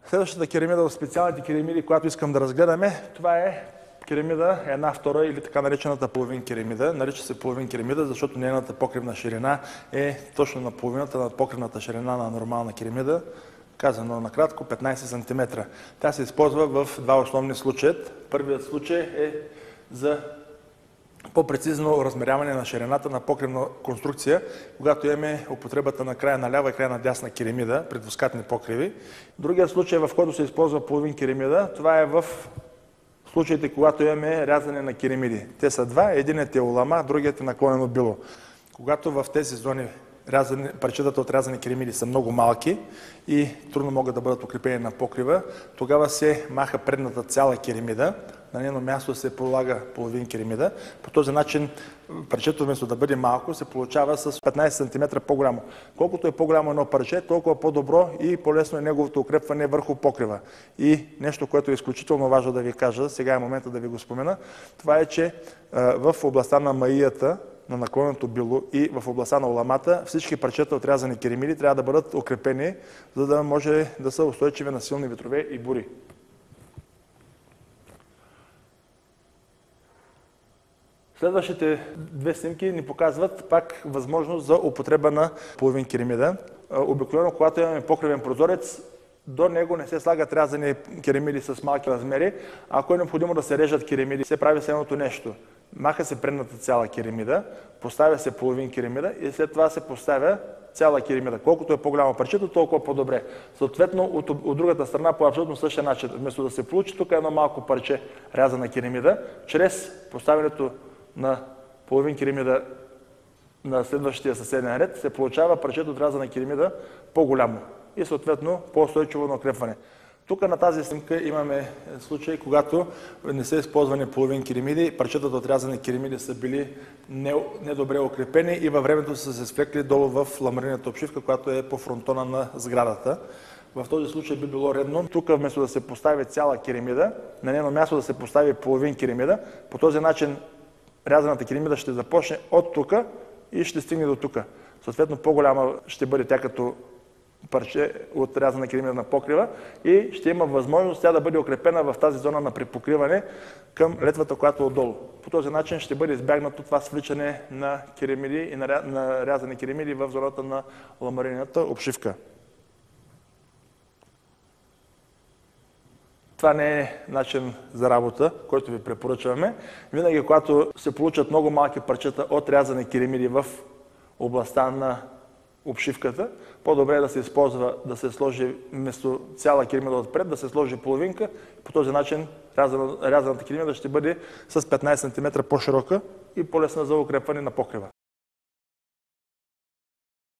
Следващата керамида в специалните керамиди, която искам да разгледаме, това е керамида 1/2 или така наречената половин керамида. Нарича се половин керамида, защото нейната покривна ширина е точно на половината на покривната ширина на нормална керамида, казано накратко 15 см. Тя се използва в два основни случая. Първият случай е за по-прецизно размеряване на ширината на покривна конструкция, когато имаме употребата на края на лява и края на дясна керамида при двускатни покриви. Другият случай, в който се използва половин керамида, това е в случаите, когато имаме рязане на керамиди. Те са два, единият е улама, другият е наклонено било. Когато в тези зони парчетата от рязани керамиди са много малки и трудно могат да бъдат укрепени на покрива, тогава се маха предната цяла керамида, на нейно място се полага половин керамида. По този начин парчето вместо да бъде малко, се получава с 15 см по-голямо. Колкото е по-голямо едно парче, толкова по-добро и по-лесно е неговото укрепване върху покрива. И нещо, което е изключително важно да ви кажа, сега е момента да ви го спомена, това е, че в областта на маията, на наклоненото било и в областта на уламата, всички парчета от рязани керамиди трябва да бъдат укрепени, за да може да са устойчиви на силни ветрове и бури. Следващите две снимки ни показват пак възможност за употреба на половин керамида. Обикновено, когато имаме покривен прозорец, до него не се слагат рязани керамиди с малки размери. Ако е необходимо да се режат керамиди, се прави следното нещо. Маха се предната цяла керамида, поставя се половин керамида и след това се поставя цяла керамида. Колкото е по-голямо парчето, толкова по-добре. Съответно, от другата страна по абсолютно същия начин. Вместо да се получи тук едно малко парче рязана керамида, чрез поставянето на половин керамида на следващия съседен ред, се получава парчето от рязана керамида по-голямо и съответно по-устойчиво на укрепване. Тук на тази снимка имаме случай, когато не са използвани половин керамиди, парчетата от рязани керамиди са били недобре укрепени и във времето са се свлекли долу в ламаринната обшивка, която е по фронтона на сградата. В този случай би било редно тук вместо да се постави цяла керамида, на нейно място да се постави половин керамида. По този начин рязаната керамида ще започне от тук и ще стигне до тук. Съответно по-голяма ще бъде тя като парче от рязана керамида на покрива и ще има възможност тя да бъде укрепена в тази зона на припокриване към летвата, която е отдолу. По този начин ще бъде избягнато това свличане на керамиди и на рязани керамиди в зоната на ламаринната обшивка. Това не е начин за работа, който ви препоръчваме. Винаги, когато се получат много малки парчета от рязани керамиди в областта на обшивката, по-добре е да се използва, да се сложи вместо цяла керамида отпред, да се сложи половинка. По този начин рязаната керамида ще бъде с 15 см по-широка и по-лесна за укрепване на покрива.